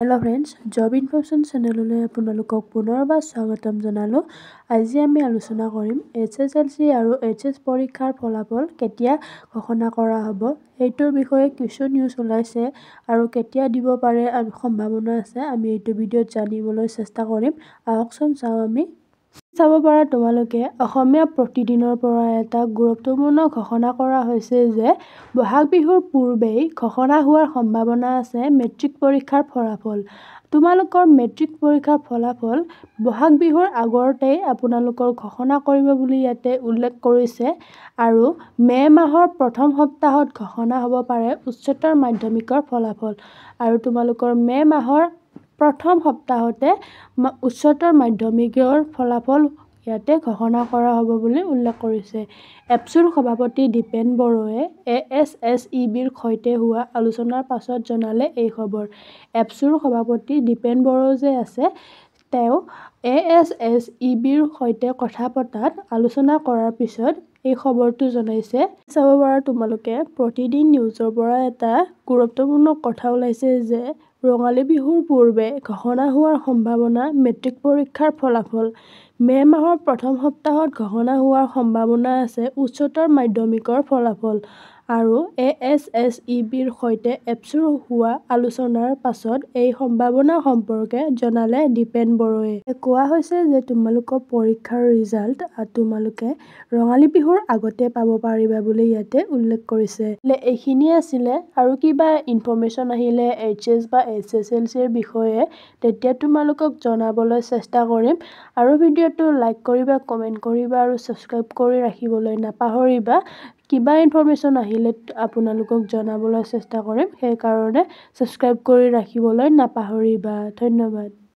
Hello' friends, job information চেনেললৈ আপোনালোকক পুনৰবাৰ স্বাগতম জনালোঁ। আজি আমি আলোচনা কৰিম HSLC আৰু HS পৰীক্ষাৰ ফলাফল কেতিয়া ঘোষণা কৰা হ'ব, সেইটোৰ বিষয়ে কিছু নিউজ ওলাইছে আৰু কেতিয়া দিব পাৰে সম্ভাৱনা আছে আমি এইটো ভিডিঅ'ত জানিবলৈ চেষ্টা কৰিম। আহকচোন চাওঁ আমি। চাব পাৰা তোমালোকে অসমীয়া প্ৰতিদিনৰ পৰা এটা গুৰুত্বপূৰ্ণ ঘোষণা কৰা হৈছে যে বহাগ বিহুৰ পূৰ্বেই ঘোষণা হোৱাৰ সম্ভাৱনা আছে মেট্ৰিক পৰীক্ষাৰ ফলাফল। তোমালোকৰ মেট্ৰিক পৰীক্ষাৰ ফলাফল বহাগ বিহুৰ আগতেই আপোনালোকৰ ঘোষণা কৰিব বুলি ইয়াতে উল্লেখ কৰিছে আৰু মে' মাহৰ প্ৰথম সপ্তাহত ঘোষণা হ'ব পাৰে উচ্চতৰ মাধ্যমিকৰ ফলাফল আৰু তোমালোকৰ মে' মাহৰ প্ৰথম সপ্তাহতে উচ্চতৰ মাধ্যমিকৰ ফলাফল ইয়াতে ঘোষণা কৰা হ'ব বুলি উল্লেখ কৰিছে। এপছুৰ সভাপতি দীপেন বড়োৱে ASSEBৰ সৈতে হোৱা আলোচনাৰ পাছত জনালে এই খবৰ। এপছুৰ সভাপতি দীপেন বড়ো যে আছে, তেওঁ ASSEBৰ সৈতে কথা পতাত আলোচনা কৰাৰ পিছত এই খবৰটো জনাইছে। চাব পাৰা তোমালোকে প্ৰতিদিন নিউজৰ পৰা এটা গুৰুত্বপূৰ্ণ কথা ওলাইছে যে ৰঙালী বিহুৰ পূৰ্বে ঘোষণা হোৱাৰ সম্ভাৱনা মেট্ৰিক পৰীক্ষাৰ ফলাফল। মে' মাহৰ প্ৰথম সপ্তাহত ঘোষণা হোৱাৰ সম্ভাৱনা আছে উচ্চতৰ মাধ্যমিকৰ ফলাফল আৰু ASSEBৰ সৈতে এপছুৰ হোৱা আলোচনাৰ পাছত এই সম্ভাৱনা সম্পৰ্কে জনালে দীপেন বড়োৱে। কোৱা হৈছে যে তোমালোকৰ পৰীক্ষাৰ ৰিজাল্ট তোমালোকে ৰঙালী বিহুৰ আগতে পাব পাৰিবা বুলি ইয়াতে উল্লেখ কৰিছে। এইখিনিয়ে আছিলে, আৰু কিবা ইনফৰমেশ্যন আহিলে HS বা HSLCৰ বিষয়ে তেতিয়া তোমালোকক জনাবলৈ চেষ্টা কৰিম। আৰু ভিডিঅ'টো লাইক কৰিবা, কমেণ্ট কৰিবা আৰু ছাবস্ক্ৰাইব কৰি ৰাখিবলৈ নাপাহৰিবা। কিবা ইনফৰমেশ্যন আহিলে আপোনালোকক জনাবলৈ চেষ্টা কৰিম, সেইকাৰণে ছাবস্ক্ৰাইব কৰি ৰাখিবলৈ নাপাহৰিবা। ধন্যবাদ।